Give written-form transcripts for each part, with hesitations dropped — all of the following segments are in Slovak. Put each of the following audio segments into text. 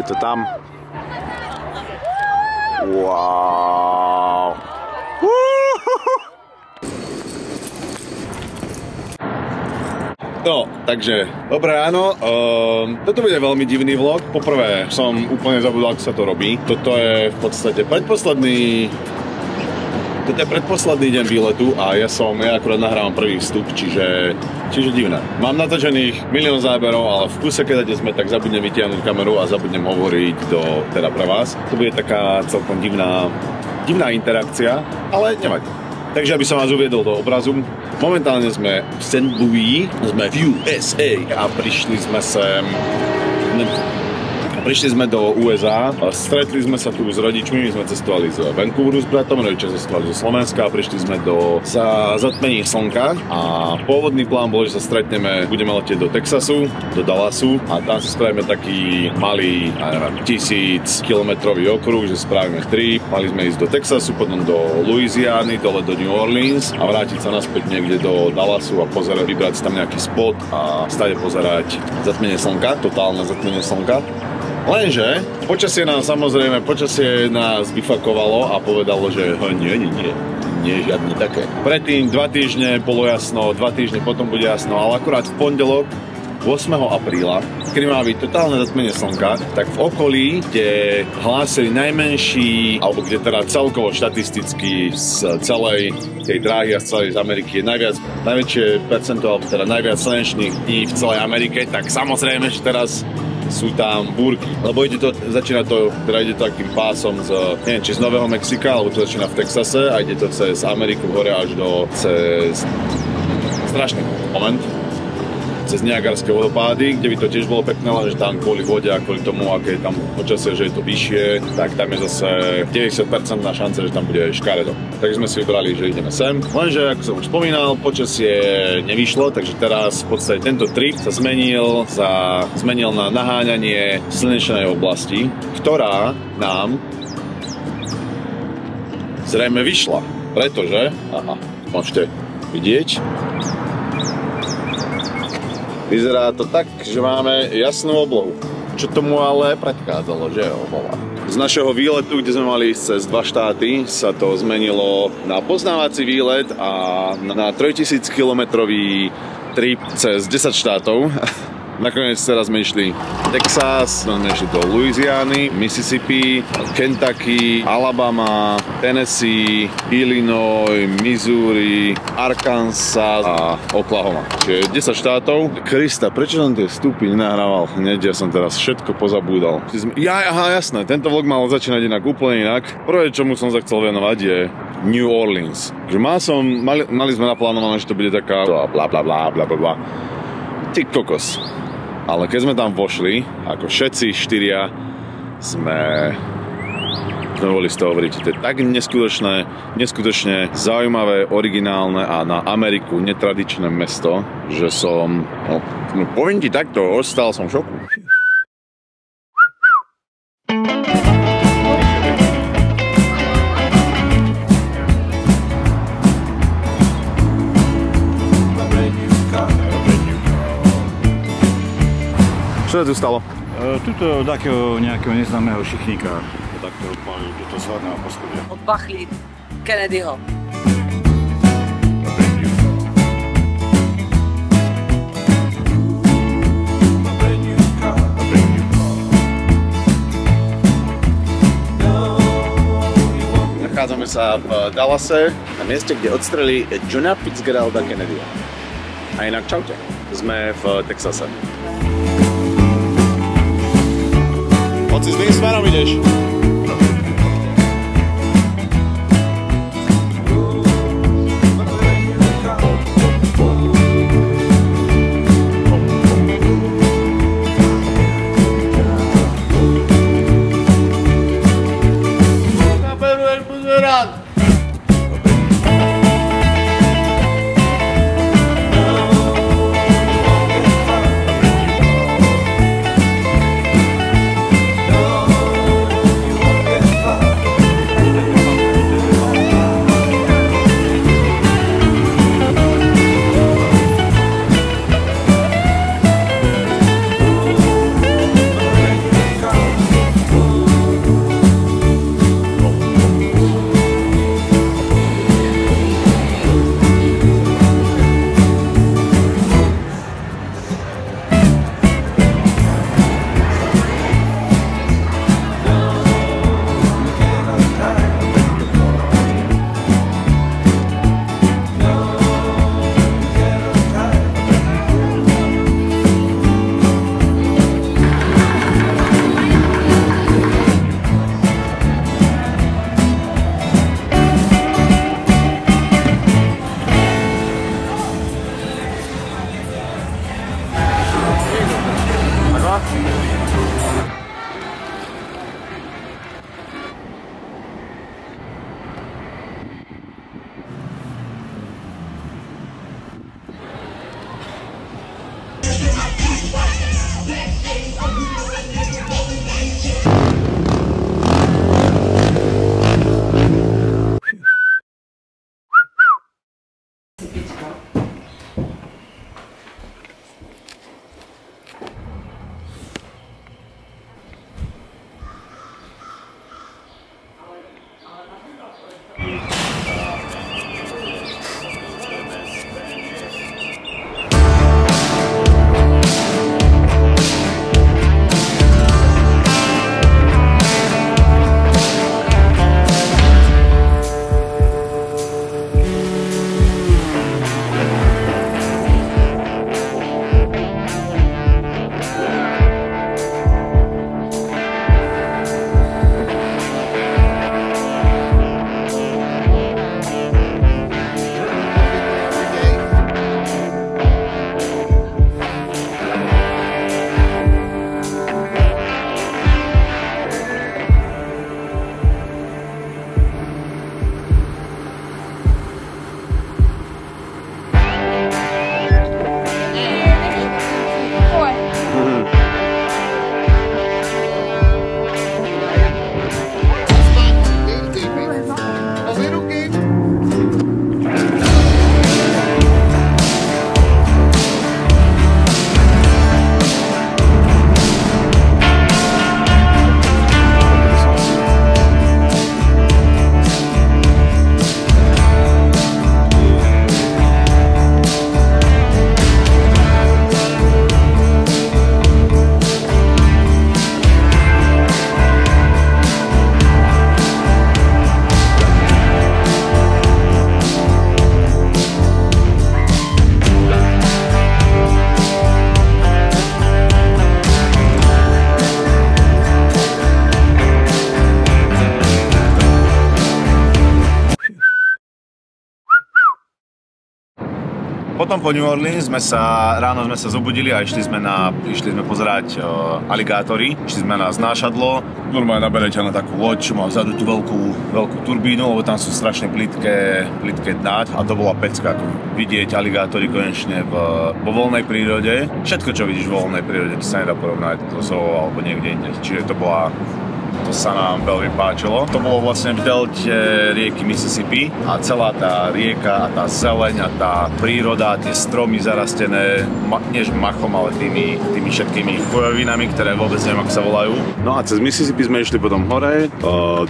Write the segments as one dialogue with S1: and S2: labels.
S1: to tam. Wow. No, takže, dobré ráno. Toto bude veľmi divný vlog. Poprvé som úplne zabudol, ako sa to robí. Toto je v podstate predposledný deň výletu a ja akurát nahrávam prvý vstup, čiže divné. Mám natočených milión záberov, ale v kuse, keď sme, tak zabudnem vytiahnuť kameru a zabudnem hovoriť teda pre vás. To bude taká celkom divná interakcia, ale nevadí. Takže aby som vás uviedol do obrazu, momentálne sme v St. Louis, sme v USA a prišli sme do USA, stretli sme sa tu s rodičmi, my sme cestovali z Vancouveru s bratom, rodičia cestovali zo Slovenska a prišli sme za zatmení slnka a pôvodný plán bol, že sa stretneme, budeme letieť do Texasu, do Dallasu a tam si spravíme taký malý, 1000-kilometrový okruh, že spravíme trip, mali sme ísť do Texasu, potom do Louisiany, dole do New Orleans a vrátiť sa naspäť niekde do Dallasu a vybrať si tam nejaký spot a stále pozerať zatmenie slnka, totálne zatmenie slnka. Lenže počasie nás vyfakovalo a povedalo, že nie, žiadne také. Predtým 2 týždne bolo jasno, 2 týždne potom bude jasno, ale akurát v pondelok 8. apríla, kedy má byť totálne zatmenie slnka, tak v okolí, kde hlásili najmenší, alebo kde teda celkovo štatisticky z celej tej dráhy a z celej Ameriky je najväčšie percento, alebo teda najviac slnečných dní v celej Amerike, tak samozrejme, že teraz sú tam búrky, lebo ide to takým pásom neviem, či z Nového Mexika, alebo to začína v Texase a ide to cez Ameriku hore až cez strašný moment, cez Niagarské vodopády, kde by to tiež bolo pekné, lenže tam kvôli vode a kvôli tomu, aké je tam počasie, že je to vyššie, tak tam je zase 90% na šance, že tam bude škaredo. Takže sme si vybrali, že ideme sem. Lenže, ako som už spomínal, počasie nevyšlo, takže teraz v podstate tento trip sa zmenil na naháňanie slnečnej oblasti, ktorá nám zrejme vyšla. Pretože, môžete vidieť, vyzerá to tak, že máme jasnú oblohu. Čo tomu ale predchádzalo, že obloha. Z našeho výletu, kde sme mali cez 2 štáty, sa to zmenilo na poznávací výlet a na 3000-kilometrový trip cez 10 štátov. Nakoniec teraz sme išli Texas, sme išli do Louisiany, Mississippi, Kentucky, Alabama, Tennessee, Illinois, Missouri, Arkansas a Oklahoma. Čiže 10 štátov. Krista, prečo som tie vstupy nenahrával hneď? Ja som teraz všetko pozabúdal. Jasné, tento vlog mal začínať inak úplne inak. Prvé, čomu som sa chcel venovať, je New Orleans. Mali sme naplánované, že to bude taká blablabla. Ty kokos. Ale keď sme tam vošli, ako všetci 4 sme boli z toho hovoriť. To je tak neskutočne zaujímavé, originálne a na Ameriku netradičné mesto, že som, poviem ti takto, ostal som v šoku. Čo sa tu stalo?
S2: Tuto takého nejakého neznámeho šichníka takto odpálili tuto z hlavného poschodia.
S3: Odbachli Kennedyho.
S1: Nachádzame sa v Dallase, na mieste, kde odstrelili Johna Fitzgeralda Kennedyho. A inak čaute, sme v Texase. Hoci s tým smerom ideš. Naperujem pozerať. Potom po New Orleans ráno sme sa zobudili a išli sme pozerať aligátory. Išli sme na znášadlo. Normálne naberete na takú loď, čo má vzadu tú veľkú turbínu, lebo tam sú strašne plitké dná a to bola pecka, ako vidieť aligátory konečne vo voľnej prírode. Všetko, čo vidíš vo voľnej prírode, to sa nedá porovnať so zoo alebo niekde inde. Čiže to sa nám veľmi páčilo. To bolo vlastne v delte rieky Mississippi a celá tá rieka a tá zeleň a tá príroda, tie stromy zarastené, než machom, ale tými všetkými chojovinami, ktoré vôbec neviem, ako sa volajú. No a cez Mississippi sme išli potom hore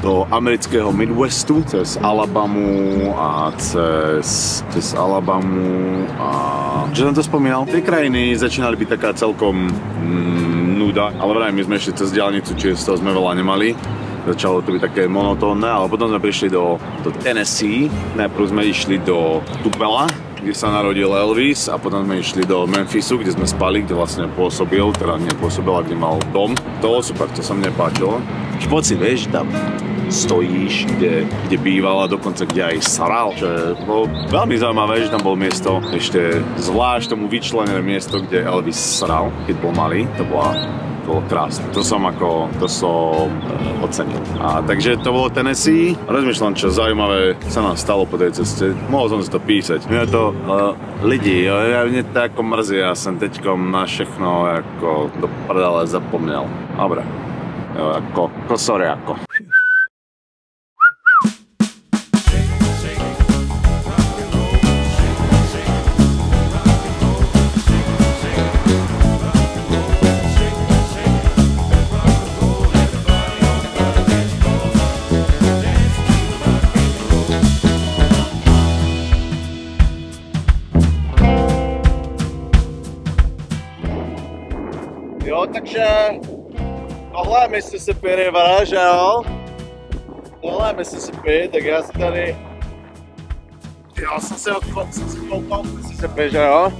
S1: do amerického Midwestu, cez Alabamu a cez Alabamu a... Čo som to spomínal? Tie krajiny začínali byť taká celkom nuda, ale vraj my sme išli cez diaľnicu, čiže z toho sme veľa nemali. Začalo to byť také monotónne, ale potom sme prišli do Tennessee. Najprv sme išli do Tupela, kde sa narodil Elvis, a potom sme išli do Memphisu, kde sme spali, kde vlastne pôsobil, teda nepôsobil, a kde mal dom. To bolo super, to sa mne páčilo. Poď si, vieš, tam stojíš, kde bývala, dokonca kde aj saral, čo bolo veľmi zaujímavé, že tam bolo miesto, ešte zvlášť tomu vyčlenené miesto, kde Elvis saral, keď bol malý, to bolo krásne. To som ocenil. A takže to bolo Tennessee. Rozmýšľam, čo zaujímavé sa nám stalo po tej ceste. Mohol som si to písať. Mňa to lidi, mne to ako mrzí, ja som teďkom na všechno ako do prdele zapomnel. Dobre. Sorry ako. Jo, takže tohle je Mississippi River, že jo? Tohle je Mississippi, tak já si tady... Já jsem si koukal Mississippi, že jo?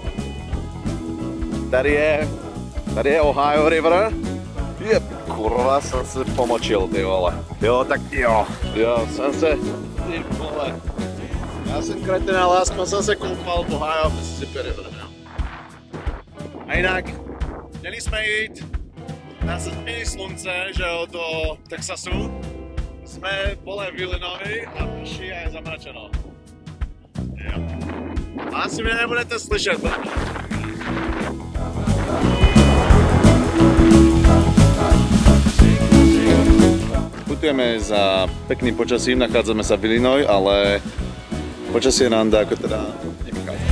S1: Tady je Ohio River. Kurva, jsem se pomočil, ty vole. Jo, tak jo, jsem se... Ty vole. Já jsem kretin, ale aspoň jsem se koukal Ohio Mississippi River, že jo? A jinak... Měli jsme jít na zatmění slunce, že jo, do Texasu. Jsme vole v Illinois a prší a je zamračeno. Jo. Asi mě nebudete slyšet. Putujeme za pekným počasím, nachádzame sa v Illinois, ale počasie nám dá ako teda nevychádza.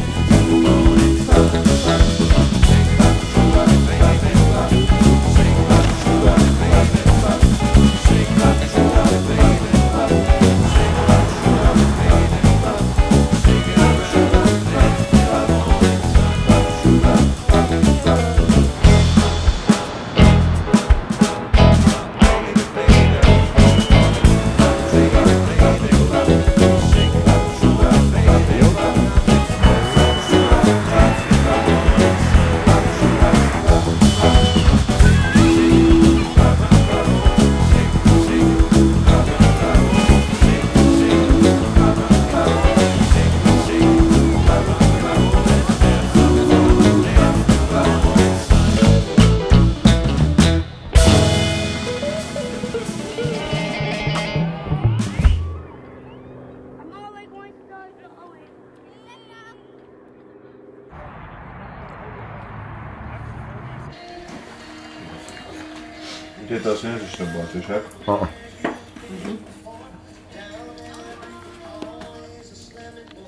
S1: Ty to asi neříš, to byla, však?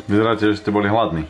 S1: Vyzeráte, že ste boli hladní.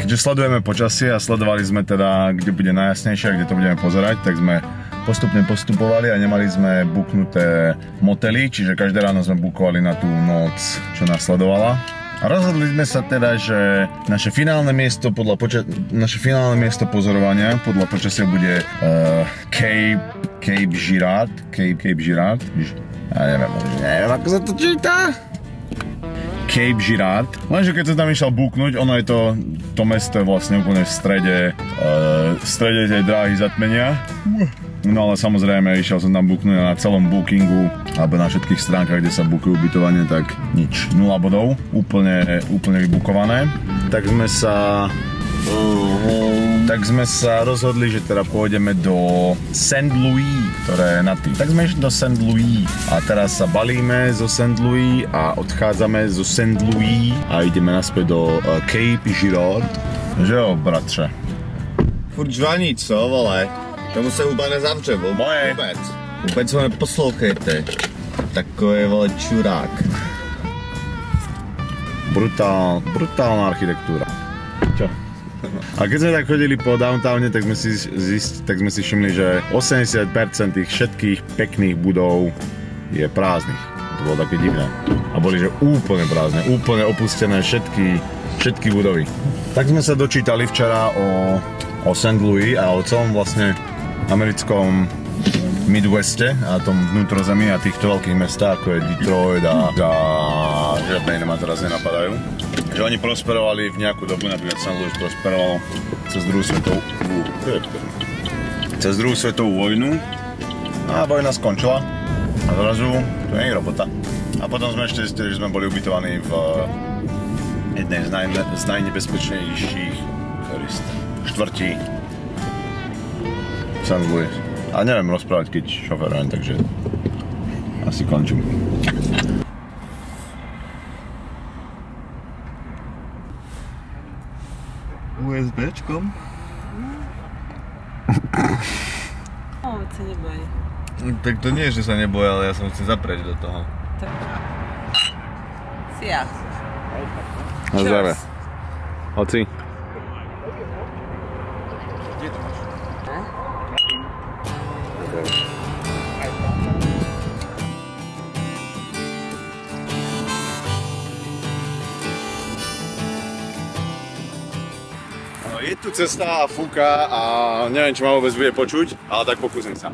S1: Keďže sledujeme počasie a sledovali sme teda, kde bude najjasnejšie a kde to budeme pozerať, tak sme postupne postupovali a nemali sme buknuté motely, čiže každé ráno sme bukovali na tú noc, čo nasledovala. A rozhodli sme sa teda, že naše finálne miesto pozorovania podľa počasia bude Cape Girard. Ja neviem, ako sa to číta. Cape Girard. Lenže keď sa tam išiel buknúť, ono je to mesto je vlastne úplne v strede tej dráhy zatmenia. No ale samozrejme, išiel som tam buknúť na celom bookingu alebo na všetkých stránkach, kde sa bookujú ubytovanie, tak nič, 0 bodov, úplne vybukované. Tak sme sa rozhodli, že teda pôjdeme do St. Louis, ktoré je na tým. Tak sme išli do St. Louis a teraz sa balíme zo St. Louis a odchádzame zo St. Louis a ideme naspäť do Cape Girard. Že jo, bratře?
S4: Furt žvaní, co, vole? Tomu se huba nezavře,
S1: Moje.
S4: Vůbec ho neposlouchejte. Takový, vole, čurák.
S1: Brutálna architektúra. Čo? A keď sme tak chodili po downtowne, tak sme si všimli, že 80% tých všetkých pekných budov je prázdnych. To bolo také divné. A boli, že úplne prázdne, úplne opustené všetky budovy. Tak sme sa dočítali včera o St. Louis a o celom vlastne americkom Midweste a tom vnútrozemí a týchto veľkých mestách, ako je Detroit a žiadne iné ma teraz nenapadajú. Že oni prosperovali v nejakú dobu, napríklad St. Louis prosperoval cez druhú svetovú vojnu a vojna skončila a zrazu to nie je robota. A potom sme ešte zistili, že sme boli ubytovaní v jednej z najnebezpečnejších štvrtí St. Louis. A neviem rozprávať, keď šoferujem, takže asi končím.
S4: USBčkom?
S3: Se nebojí.
S4: Tak to nie je, že sa neboja, ale ja sa chcem zaprieť do toho.
S3: Si ja.
S1: Na zdravie. Hoci. Je tu cesta a fúka a neviem, či ma vôbec bude počuť, ale tak pokúsim sa.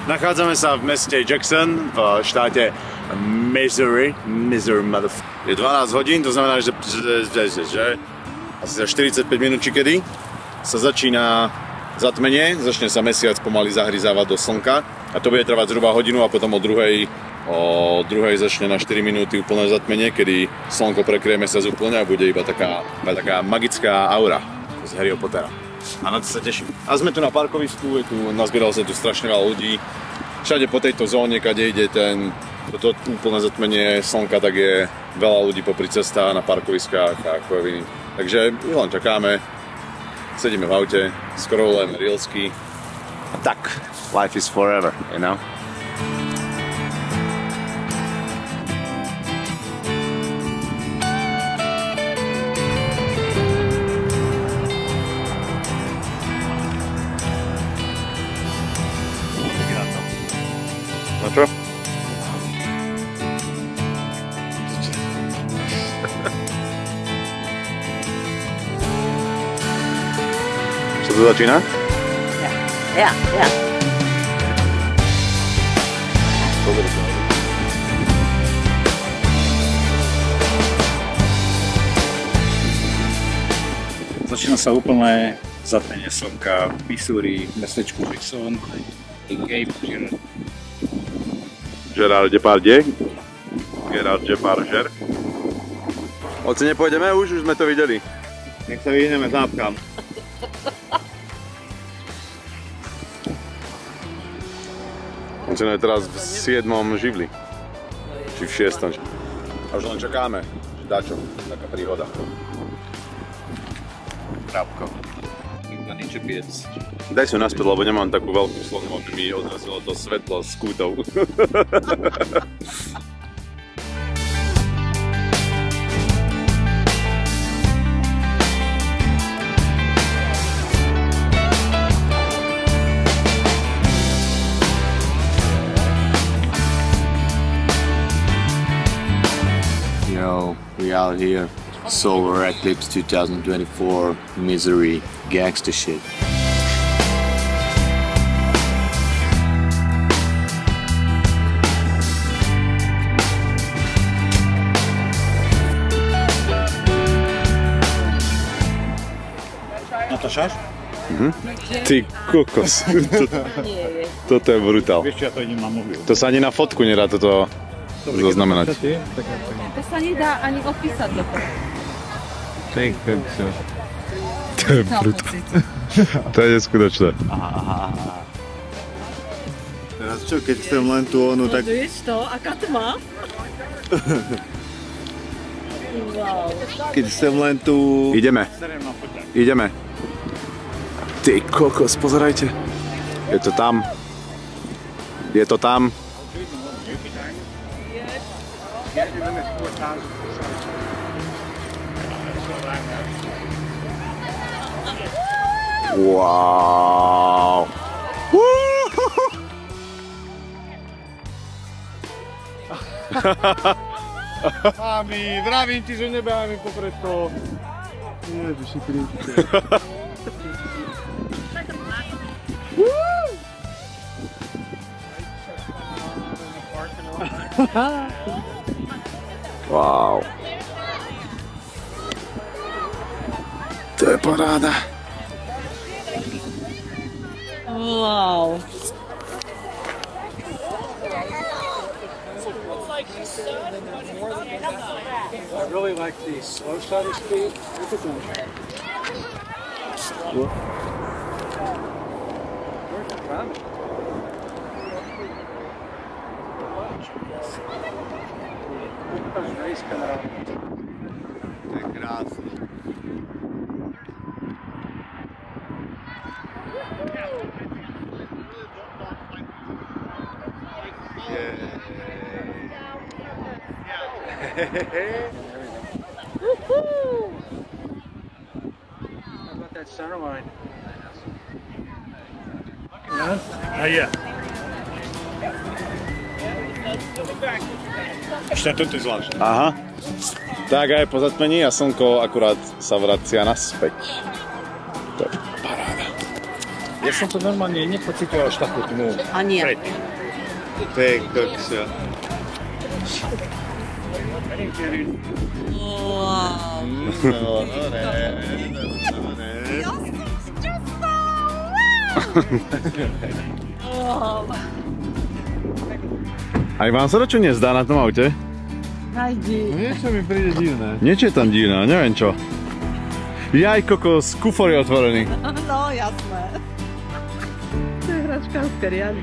S1: Nachádzame sa v meste Jackson v štáte Missouri. Je 12 hodín, to znamená, že asi za 45 minút či kedy sa začína zatmenie, začne sa mesiac pomaly zahryzávať do slnka a to bude trvať zhruba hodinu a potom o druhej začne na 4 minúty úplné zatmenie, kedy slnko prekrie mesiac úplne a bude iba taká magická aura z Harryho Pottera. A na to sa teším. A sme tu na parkovisku, nazbieralo sa tu strašne veľa ľudí. Všade po tejto zóne, kade ide toto úplné zatmenie slnka, tak je veľa ľudí popri cestách, na parkoviskách a ako je iný. Takže my len čakáme, sedíme v aute, scrollujeme reelsky. A tak, life is forever, you know? Na čo? Čo to začína?
S3: Ja.
S2: Začína sa úplné zatmenie slnka v Missouri, v mestečku Jackson, Cape Girard.
S1: Gerard Depardieu. Gerard Depardieu. Oci nepôjdeme už sme to videli.
S4: Nech sa vyhneme zápkam.
S1: Sme teraz v 7. živli. Či v 6. A už len čakáme. Dačo, taká príhoda.
S2: Trápko. Nikto nič piec.
S1: Daj si ho naspäť, lebo nemám takú veľkú slovo, aby mi odrazilo to svetlo z kútov.
S5: Yo, we out here. Solar Eclipse 2024, Missouri, gangsta shit.
S2: Skúšaš?
S1: Ty kokos. Toto je brutál.
S2: Vieš čo, ja to idem na mobil.
S1: To sa ani na fotku nedá toto zaznamenať.
S3: To sa nedá ani opísať do toho.
S4: Ty kokso.
S1: To je brutál. To je neskutočné.
S4: Teraz čo, keď chcem len tú onu, tak...
S3: Vieš to? Aká tma? Wow.
S4: Keď chcem len tú...
S1: Ideme. Ty kokos, pozerajte. Je to tam. Wow.
S4: Mami, vravím ti, že nebeháme popred to. Ježiši Kriste.
S1: Wow. To je paráda.
S3: Wow.
S2: I really like the slow shutter speed. Look at them. Where's the rabbit? Race coming out.
S4: To je krásne.
S2: How about that center line? None? Not yet. Ešte toto je zvláštne.
S1: Aha. Tak aj po zatmení a slnko akurát sa vracia naspäť. To je paráda.
S2: Ja som to normálne nepocitoval až takú tmu.
S3: Ani ja.
S4: Ty kokso.
S3: Wow.
S4: No ne.
S3: Wow.
S1: Aj vám sa to čo nezdá na tom aute?
S3: Najdi.
S4: Niečo mi príde divné.
S1: Niečo je tam divné, neviem čo. Jaj kokos, kufor je otvorený.
S3: No, jasné. To je hračkárska riadne.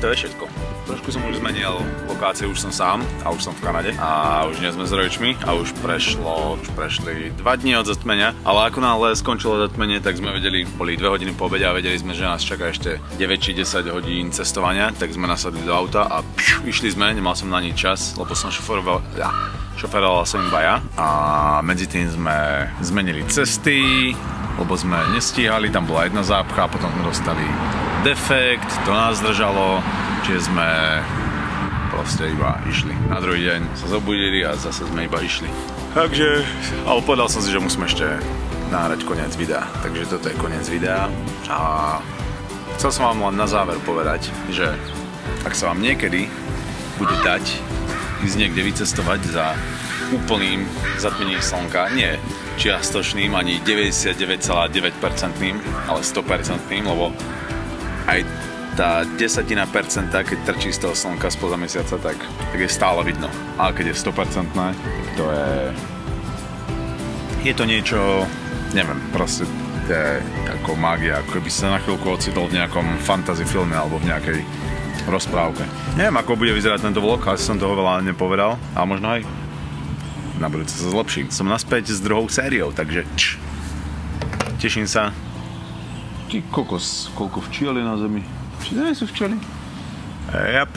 S1: To je všetko. Trošku som už zmenil lokáciu, už som sám a už som v Kanade a už nie sme s rodičmi a už prešli 2 dni od zatmenia, ale ako náhle skončilo zatmenie, tak sme vedeli, boli 2 hodiny po obede a vedeli sme, že nás čaká ešte 9 či 10 hodín cestovania, tak sme nasadli do auta a išli sme, nemal som na nič čas, lebo som šoferoval som iba ja a medzi tým sme zmenili cesty, lebo sme nestíhali, tam bola jedna zápcha, potom sme dostali defekt, to nás zdržalo, čiže sme proste iba išli. Na druhý deň sa zobudili a zase sme iba išli. Takže, ale povedal som si, že musíme ešte nahrať koniec videa. Takže toto je koniec videa a chcel som vám len na záver povedať, že ak sa vám niekedy bude dať ísť niekde vycestovať za úplným zatmením slnka, nie čiastočným, ani 99,9%, ale 100%, lebo aj tá 10%, keď trčí z toho slnka spoza mesiaca, tak je stále vidno. Ale keď je 100%, to je to niečo, neviem, proste to je ako mágia, ako by sa na chvíľku ocitol v nejakom fantasy filme alebo v nejakej rozprávke. Neviem, ako bude vyzerať tento vlog, asi som toho veľa nepovedal, a možno aj na budúce sa zlepším. Som naspäť s druhou sériou, takže teším sa. Ty kokos, koľko včiel je na zemi. Či to nie sú včely? Yep.